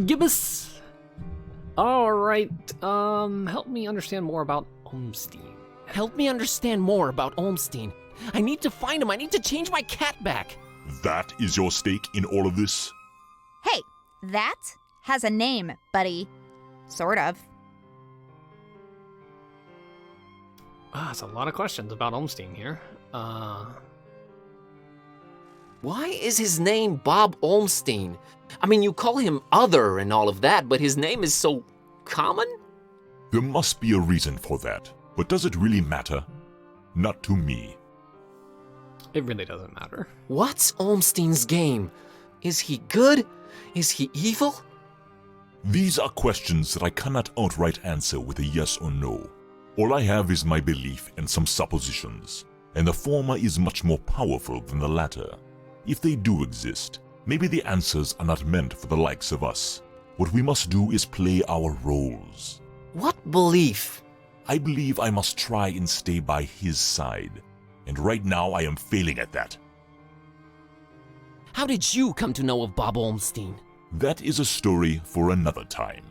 Gibbous! Alright, help me understand more about Olmstein. Help me understand more about Olmstein. I need to find him. I need to change my cat back. That is your stake in all of this? Hey, that has a name, buddy. Sort of. That's a lot of questions about Olmstein here. Why is his name Bob Olmstein? I mean, you call him other and all of that, but his name is so common? There must be a reason for that. But does it really matter? Not to me. It really doesn't matter. What's Olmstein's game? Is he good? Is he evil? These are questions that I cannot outright answer with a yes or no. All I have is my belief and some suppositions, and the former is much more powerful than the latter. If they do exist, maybe the answers are not meant for the likes of us. What we must do is play our roles. What belief? I believe I must try and stay by his side, and right now I am failing at that. How did you come to know of Bob Olmstein? That is a story for another time.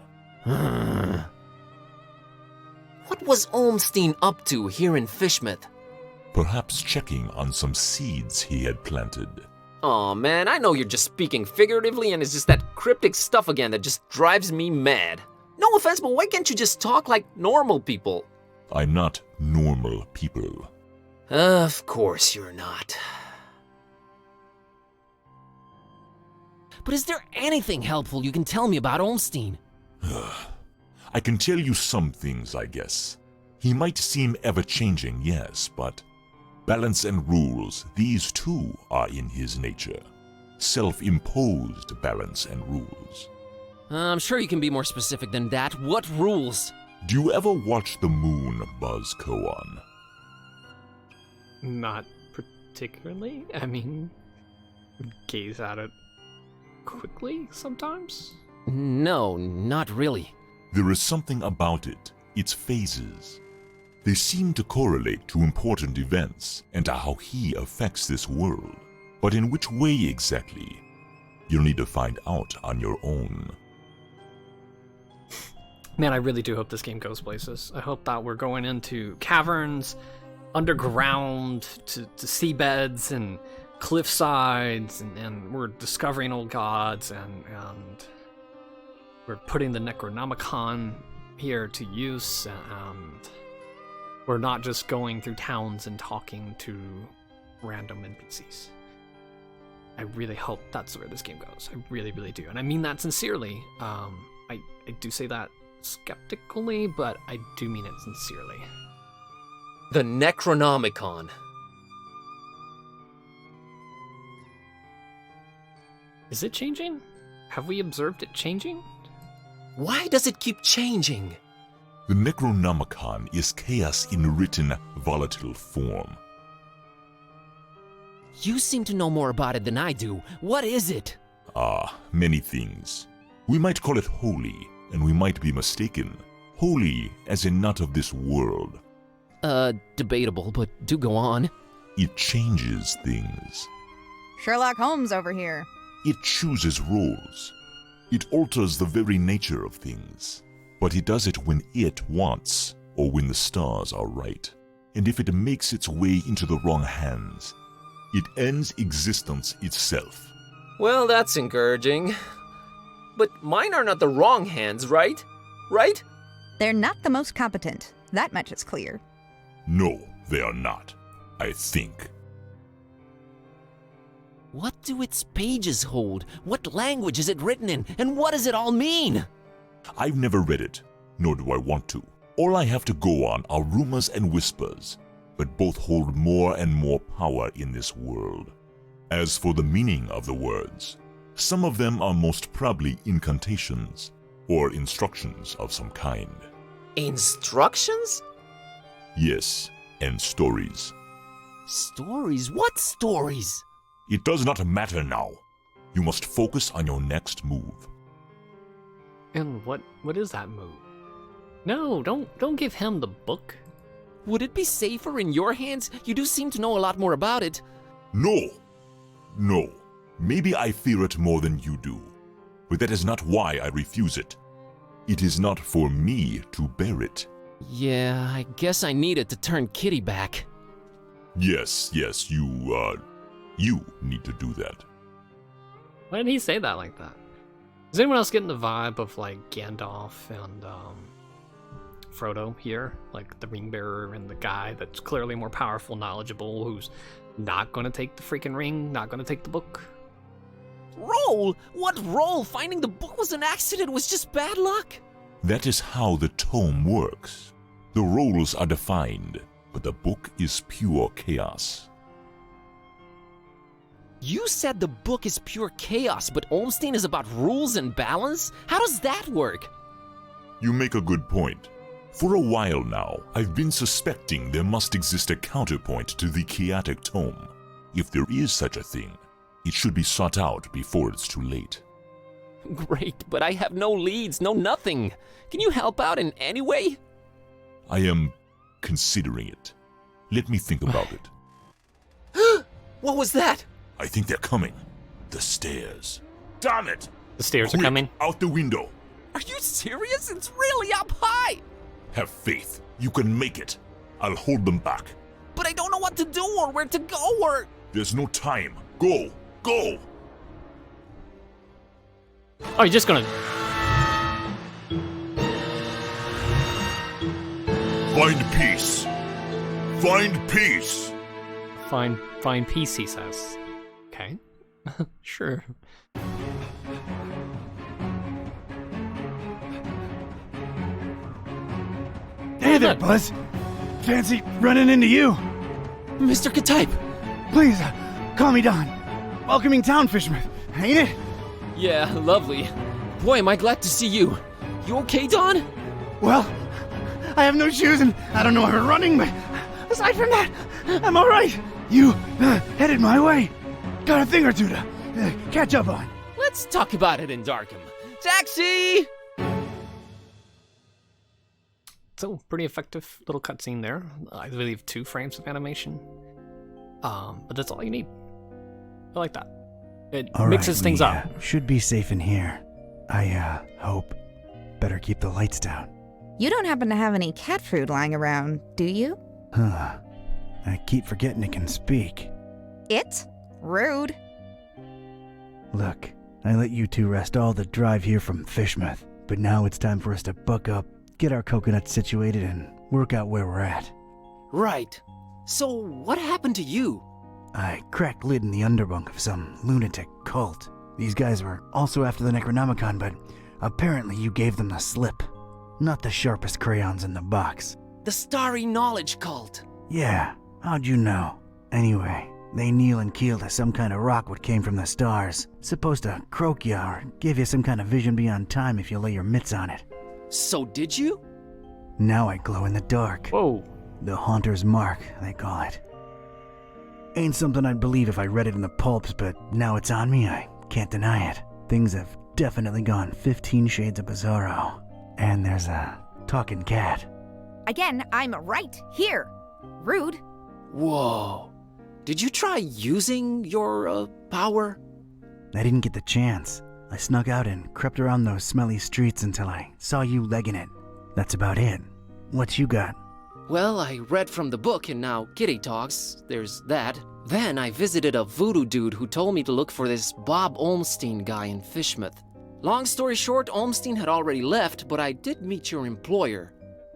What was Olmstein up to here in Fishmouth? Perhaps checking on some seeds he had planted. Aw, man, I know you're just speaking figuratively and it's just that cryptic stuff again that just drives me mad. No offense, but why can't you just talk like normal people? I'm not normal people. Of course you're not. But is there anything helpful you can tell me about Olmstein? I can tell you some things, I guess. He might seem ever-changing, yes, but balance and rules, these too are in his nature. Self-imposed balance and rules. I'm sure you can be more specific than that. What rules? Do you ever watch the moon buzz koan? Not particularly. I mean, gaze at it quickly sometimes. No, not really. There is something about it, its phases. They seem to correlate to important events and to how he affects this world. But in which way exactly? You'll need to find out on your own. Man, I really do hope this game goes places. I hope that we're going into caverns, underground, to seabeds, and cliff sides, and we're discovering old gods, and we're putting the Necronomicon here to use, and we're not just going through towns and talking to random NPCs. I really hope that's where this game goes. I really, really do. And I mean that sincerely. I do say that skeptically, but I do mean it sincerely. The Necronomicon. Is it changing? Have we observed it changing? Why does it keep changing? The Necronomicon is chaos in written, volatile form. You seem to know more about it than I do. What is it? Many things. We might call it holy, and we might be mistaken. Holy as in not of this world. Debatable, but do go on. It changes things. Sherlock Holmes over here. It chooses roles. It alters the very nature of things. But it does it when it wants, or when the stars are right. And if it makes its way into the wrong hands, it ends existence itself. Well, that's encouraging. But mine are not the wrong hands, right? Right? They're not the most competent. That much is clear. No, they are not. I think. What do its pages hold? What language is it written in? And what does it all mean? I've never read it, nor do I want to. All I have to go on are rumors and whispers, but both hold more and more power in this world. As for the meaning of the words, some of them are most probably incantations or instructions of some kind. Instructions? Yes, and stories. Stories? What stories? It does not matter now. You must focus on your next move. And what is that move? No, don't give him the book. Would it be safer in your hands? You do seem to know a lot more about it. No. Maybe I fear it more than you do. but that is not why I refuse it. It is not for me to bear it. Yeah, I guess I needed to turn Kitty back. Yes, you need to do that. Why did he say that like that? Is anyone else getting the vibe of like Gandalf and Frodo here? Like the ring bearer and the guy that's clearly more powerful, knowledgeable, who's not gonna take the freaking ring, not gonna take the book? Roll? What roll? Finding the book was an accident, was just bad luck? That is how the tome works. The roles are defined, but the book is pure chaos. You said the book is pure chaos, but Olmstein is about rules and balance? How does that work? You make a good point. For a while now, I've been suspecting there must exist a counterpoint to the chaotic tome. If there is such a thing, it should be sought out before it's too late. Great, but I have no leads, no nothing. Can you help out in any way? I am considering it. Let me think about it. What was that? I think they're coming. The stairs. Damn it! The stairs are Quick, coming. out the window. Are you serious? It's really up high. Have faith. You can make it. I'll hold them back. But I don't know what to do or where to go or... There's no time. Go! Go! Oh, you're just gonna... Find peace. Find peace. Find peace, he says. Okay. Sure. Hey there, Buzz. Fancy running into you. Mr. Katype! Please, call me Don. Welcoming town, Fishmouth, ain't it? Yeah, lovely. Boy, am I glad to see you. You okay, Don? Well, I have no shoes and I don't know how to running, but aside from that, I'm all right. You headed my way. Got a thing or two to catch up on. Let's talk about it in Darkham. Taxi! So, pretty effective little cutscene there. I believe 2 frames of animation. But that's all you need. I like that. It All mixes right, things we, up. Should be safe in here. I hope. Better keep the lights down. You don't happen to have any cat food lying around, do you? Huh. I keep forgetting it can speak. It? Rude. Look, I let you two rest all the drive here from Fishmouth, but now it's time for us to buck up, get our coconuts situated, and work out where we're at. Right. So, what happened to you? I cracked lid in the underbunk of some lunatic cult. These guys were also after the Necronomicon, but apparently you gave them the slip. Not the sharpest crayons in the box. The Starry Knowledge Cult. Yeah, how'd you know? Anyway, they kneel and keel to some kind of rock what came from the stars. Supposed to croak ya or give you some kind of vision beyond time if you lay your mitts on it. So did you? Now I glow in the dark. Whoa. The Haunter's Mark, they call it. Ain't something I'd believe if I read it in the pulps, but now it's on me, I can't deny it. Things have definitely gone 15 shades of bizarro. And there's a talking cat. Again, I'm right here. Rude. Whoa. Did you try using your, power? I didn't get the chance. I snuck out and crept around those smelly streets until I saw you legging it. That's about it. What you got? Well, I read from the book and now Kitty talks. There's that. Then I visited a voodoo dude who told me to look for this Bob Olmstein guy in Fishmouth. Long story short, Olmstein had already left, but I did meet your employer.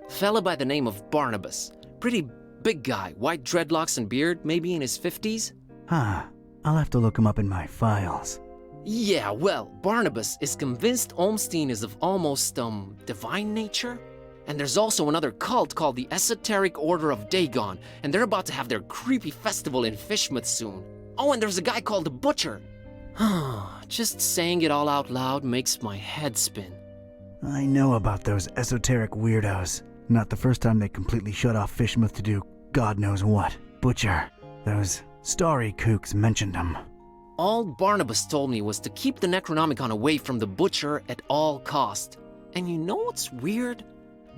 Fella by the name of Barnabas. Pretty big guy, white dreadlocks and beard, maybe in his 50s. Huh. I'll have to look him up in my files. Yeah, well, Barnabas is convinced Olmstein is of almost, divine nature. And there's also another cult called the Esoteric Order of Dagon, and they're about to have their creepy festival in Fishmouth soon. Oh, and there's a guy called the Butcher. Just saying it all out loud makes my head spin. I know about those esoteric weirdos. Not the first time they completely shut off Fishmouth to do God knows what. Butcher. Those starry kooks mentioned him. All Barnabas told me was to keep the Necronomicon away from the Butcher at all cost. And you know what's weird?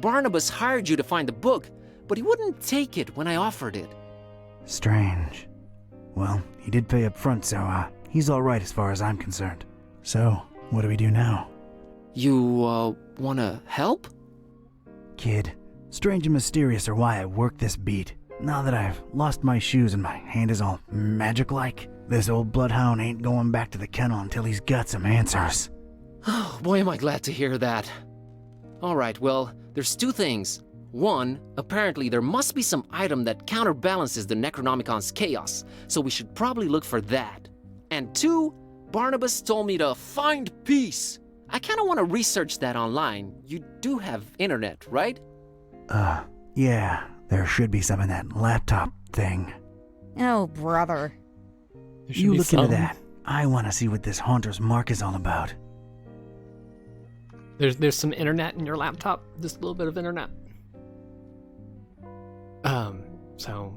Barnabas hired you to find the book, but he wouldn't take it when I offered it. Strange. Well, he did pay up front, so he's all right as far as I'm concerned. So, What do we do now? You, wanna help? Kid, strange and mysterious are why I work this beat. Now that I've lost my shoes and my hand is all magic-like, this old bloodhound ain't going back to the kennel until he's got some answers. Oh, boy, am I glad to hear that. Alright, well, there's two things. One, apparently there must be some item that counterbalances the Necronomicon's chaos, so we should probably look for that. And two, Barnabas told me to find peace. I kinda wanna research that online. You do have internet, right? Yeah, there should be some in that laptop thing. Oh, brother. You look into that. I want to see what this Haunter's Mark is all about. There's some internet in your laptop, just a little bit of internet. So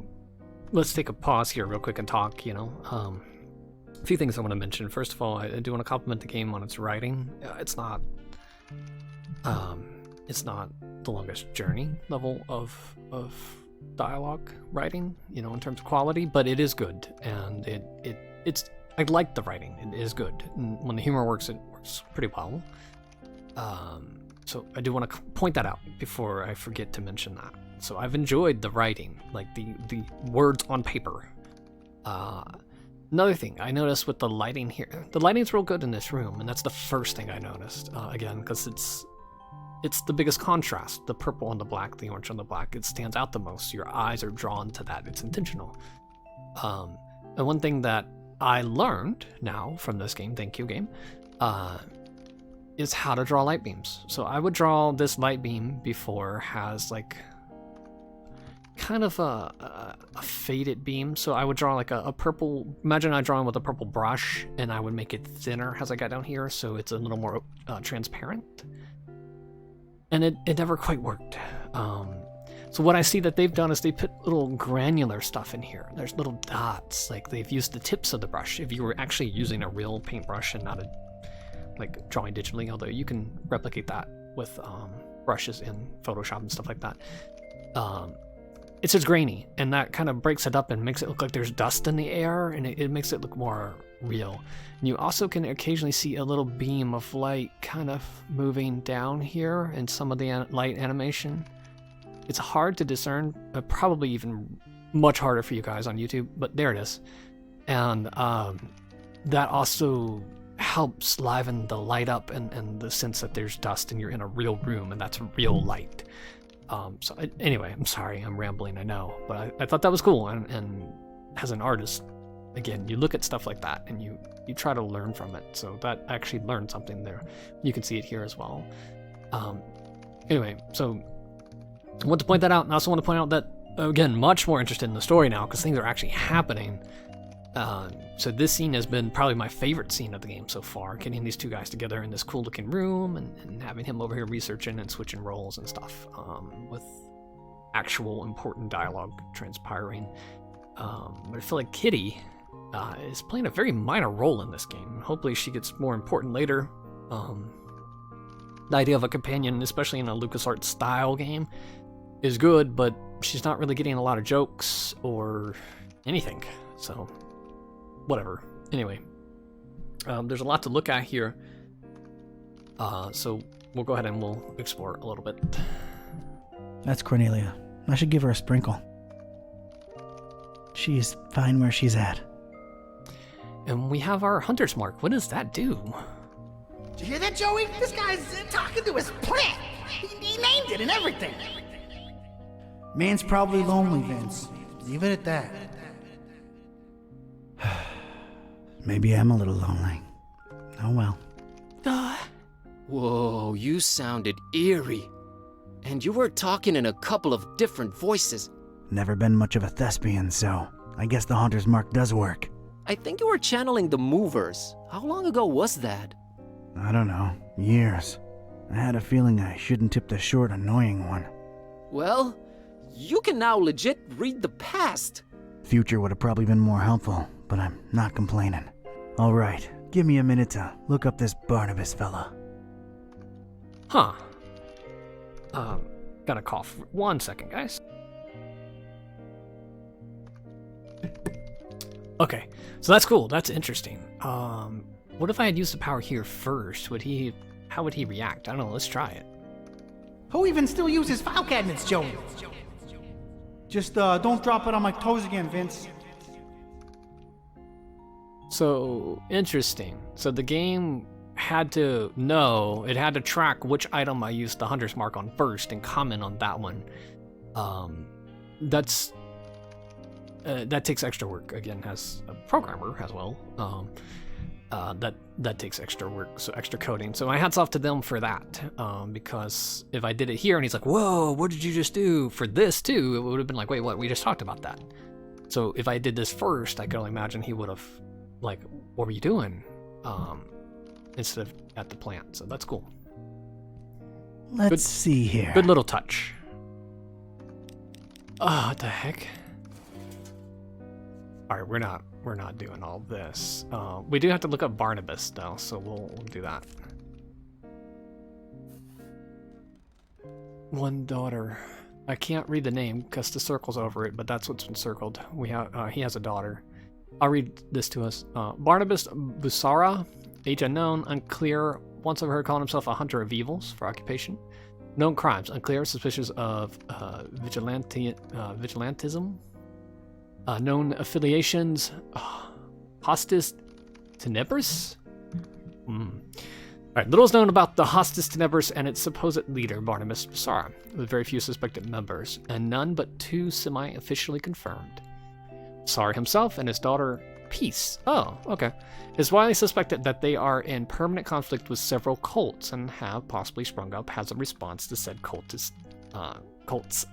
let's take a pause here real quick and talk, a few things I want to mention. First of all, I do want to compliment the game on its writing. It's not the longest journey level of dialogue writing, in terms of quality, but it is good, and it's I like the writing. It is good. And when the humor works, it works pretty well. So I do want to point that out before I forget to mention that. So I've enjoyed the writing, like the words on paper. Another thing I noticed with the lighting here, the lighting's real good in this room, and that's the first thing I noticed, again, because it's the biggest contrast, the purple on the black, the orange on the black. It stands out the most. Your eyes are drawn to that. It's intentional. And one thing that I learned now from this game, thank you game, is how to draw light beams. So I would draw this light beam before has like kind of a faded beam. So I would draw like a purple, imagine I drawing with a purple brush, and I would make it thinner as I got down here, so it's a little more transparent. And it never quite worked. So what I see that they've done is they put little granular stuff in here. There's little dots, like they've used the tips of the brush. If you were actually using a real paintbrush and not like drawing digitally, although you can replicate that with brushes in Photoshop and stuff like that. It's just grainy, and that kind of breaks it up and makes it look like there's dust in the air, and it makes it look more real. And you also can occasionally see a little beam of light kind of moving down here in some of the light animation. It's hard to discern, probably even much harder for you guys on YouTube, but there it is. And that also helps liven the light up and the sense that there's dust and you're in a real room and that's real light. Anyway, I'm sorry, I'm rambling, I know, but I thought that was cool. And as an artist, again, you look at stuff like that and you try to learn from it. So that actually learned something there. You can see it here as well. Anyway, so I want to point that out, and I also want to point out that, again, much more interested in the story now because things are actually happening. So this scene has been probably my favorite scene of the game so far, getting these two guys together in this cool looking room and having him over here researching and switching roles and stuff, with actual important dialogue transpiring. But I feel like Kitty is playing a very minor role in this game. Hopefully she gets more important later. The idea of a companion, especially in a LucasArts style game, is good, but she's not really getting a lot of jokes or anything, so whatever. Anyway, there's a lot to look at here, so we'll go ahead and we'll explore a little bit. That's Cornelia. I should give her a sprinkle. She's fine where she's at. And we have our Hunter's Mark. What does that do? Did you hear that, Joey? This guy's talking to his plant. He named it and everything. Man's probably lonely, Vince. Leave it at that. Maybe I'm a little lonely. Oh well. Whoa, you sounded eerie. And you were talking in a couple of different voices. Never been much of a thespian, so I guess the Haunter's Mark does work. I think you were channeling the movers. How long ago was that? I don't know. Years. I had a feeling I shouldn't tip the short, annoying one. Well, you can now legit read the past. Future would have probably been more helpful, but I'm not complaining. All right, give me a minute to look up this Barnabas fella. Huh. Gotta cough. 1 second, guys. Okay, so that's cool. That's interesting. What if I had used the power here first? How would he react? I don't know, let's try it. Who even still uses file cabinets, Joey? Just don't drop it on my toes again, Vince. So, interesting. So the game had to know, it had to track which item I used the hunter's mark on first and comment on that one. That takes extra work, again, as a programmer as well. That takes extra work, so extra coding. So my hats off to them for that, because if I did it here and he's like, whoa, what did you just do for this too? It would have been like, wait, what? We just talked about that. So if I did this first, I can only imagine he would have, like, what were you doing? Instead of at the plant, so that's cool. Let's see here. Good little touch. Oh, what the heck? Alright, we're not doing all this. We do have to look up Barnabas though, so we'll do that. One daughter. I can't read the name because the circle's over it, but that's what's been circled. We have he has a daughter. I'll read this to us. Barnabas Busara, age unknown, unclear. Once I've heard calling himself a hunter of evils for occupation. Known crimes, unclear, suspicious of vigilantism. Known affiliations, Hostis Tenebris? Alright, little is known about the Hostis Tenebris and its supposed leader, Barnabas Busara, with very few suspected members, and none but 2 semi-officially confirmed. Busara himself and his daughter, Peace. Oh, okay. It's widely suspected that they are in permanent conflict with several cults and have possibly sprung up as a response to said cult's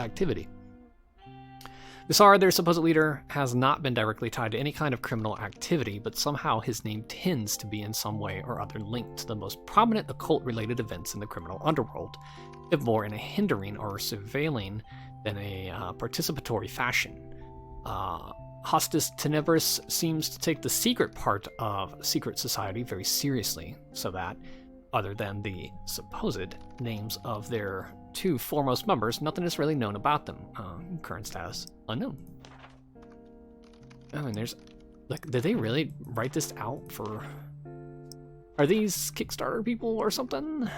activity. Busara, their supposed leader, has not been directly tied to any kind of criminal activity, but somehow his name tends to be in some way or other linked to the most prominent occult-related events in the criminal underworld, if more in a hindering or surveilling than a participatory fashion. Hostis Tenebris seems to take the secret part of secret society very seriously, so that, other than the supposed names of their 2 foremost members, nothing is really known about them. Current status, unknown. Oh, and there's, like, did they really write this out for... Are these Kickstarter people or something?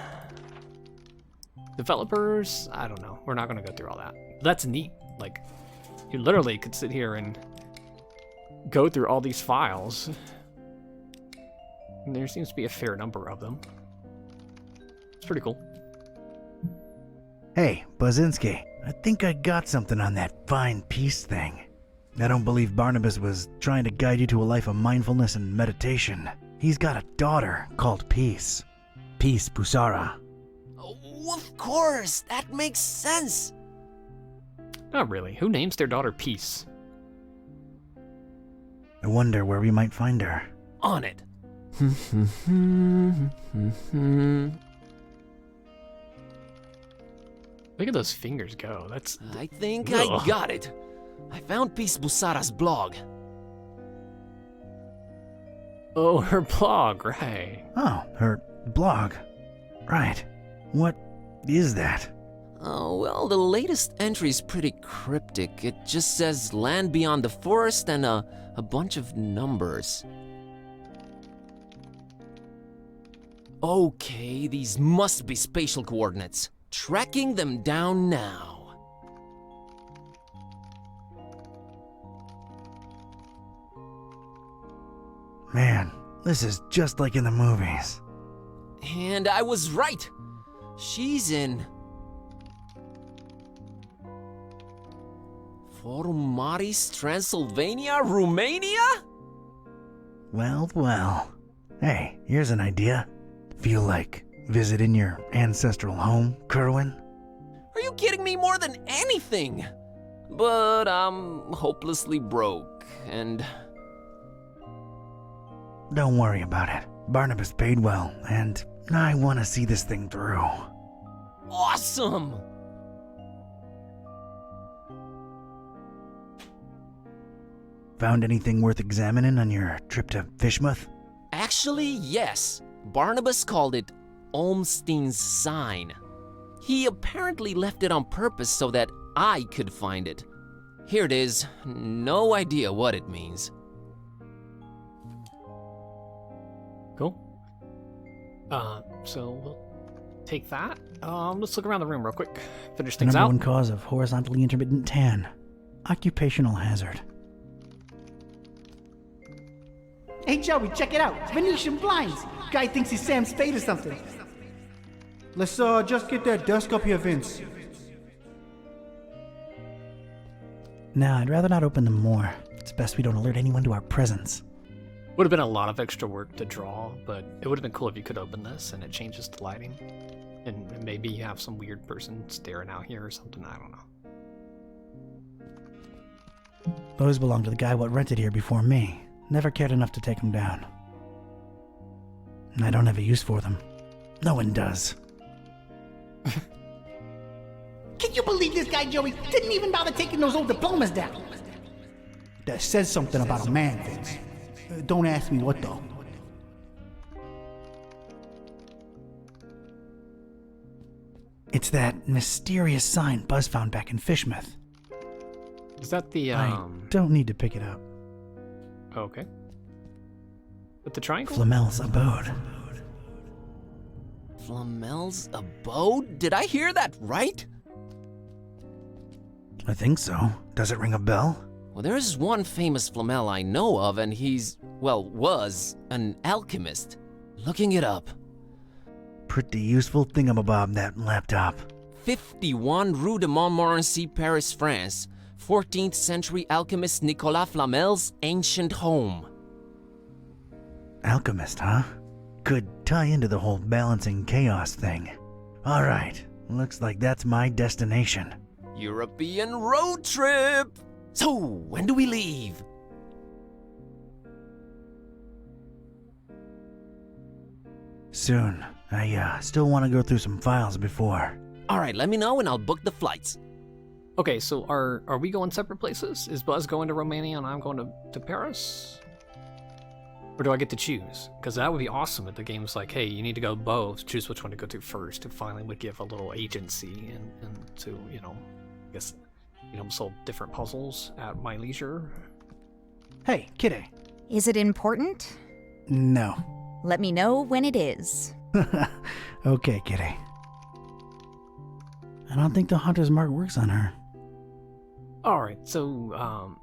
Developers? I don't know. We're not gonna go through all that. That's neat. Like, you literally could sit here and go through all these files. And there seems to be a fair number of them. It's pretty cool. Hey, Bazinski, I think I got something on that fine peace thing. I don't believe Barnabas was trying to guide you to a life of mindfulness and meditation. He's got a daughter called Peace. Peace Busara. Oh, of course, that makes sense. Not really. Who names their daughter Peace? I wonder where we might find her. On it. Look at those fingers go. That's... I think Ugh. I got it. I found Peaceable Sadhus' blog. Oh, her blog, right. Oh, her blog. Right. What is that? Oh, well, the latest entry's pretty cryptic. It just says land beyond the forest and a bunch of numbers. Okay, these must be spatial coordinates. Tracking them down now. Man, this is just like in the movies. And I was right. She's in Forumaris, Transylvania, Romania? Well, well. Hey, here's an idea. Feel like visiting your ancestral home, Kerwin? Are you kidding me? More than anything? But I'm hopelessly broke, and... Don't worry about it. Barnabas paid well, and I want to see this thing through. Awesome! Found anything worth examining on your trip to Fishmouth? Actually, yes. Barnabas called it Olmstein's sign. He apparently left it on purpose so that I could find it. Here it is. No idea what it means. Cool. So we'll take that. Let's look around the room real quick. Finish The things number out. one cause of horizontally intermittent tan. Occupational hazard. Hey, Joey, check it out. Venetian blinds. Guy thinks he's Sam Spade or something. Let's just get that desk up here, Vince. Nah, I'd rather not open them more. It's best we don't alert anyone to our presence. Would have been a lot of extra work to draw, but it would have been cool if you could open this and it changes the lighting. And maybe you have some weird person staring out here or something, I don't know. Those belong to the guy what rented here before me. Never cared enough to take them down. And I don't have a use for them. No one does. Can you believe this guy, Joey? Didn't even bother taking those old diplomas down. That says something about a man, Vince. Don't ask me what, though. It's that mysterious sign Buzz found back in Fishmouth. Is that the, I don't need to pick it up. Okay. With the triangle? Flamel's abode. Flamel's abode? Did I hear that right? I think so. Does it ring a bell? Well, there's one famous Flamel I know of, and he's, well, was an alchemist. Looking it up. Pretty useful thingamabob, that laptop. 51 Rue de Montmorency, Paris, France. 14th century alchemist Nicolas Flamel's ancient home. Alchemist, huh? Could tie into the whole balancing chaos thing. Alright, looks like that's my destination. European road trip! So, when do we leave? Soon. I still want to go through some files before. Alright, let me know and I'll book the flights. Okay, so are we going separate places? Is Buzz going to Romania and I'm going to Paris? Or do I get to choose? Because that would be awesome if the game's like, hey, you need to go both, choose which one to go to first. It finally would give a little agency and to, I guess, solve different puzzles at my leisure. Hey, Kitty. Is it important? No. Let me know when it is. Okay, Kitty. I don't think the hunter's mark works on her. Alright, so,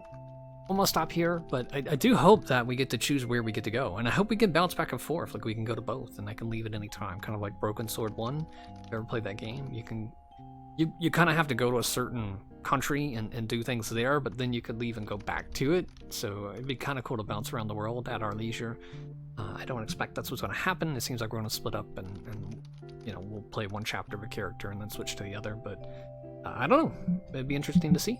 almost stop here, but I do hope that we get to choose where we get to go, and I hope we can bounce back and forth, like we can go to both, and I can leave at any time, kind of like Broken Sword 1. If you ever played that game, you kind of have to go to a certain country and do things there, but then you could leave and go back to it, so it'd be kind of cool to bounce around the world at our leisure. I don't expect that's what's going to happen. It seems like we're going to split up and we'll play one chapter of a character and then switch to the other, but I don't know. It'd be interesting to see.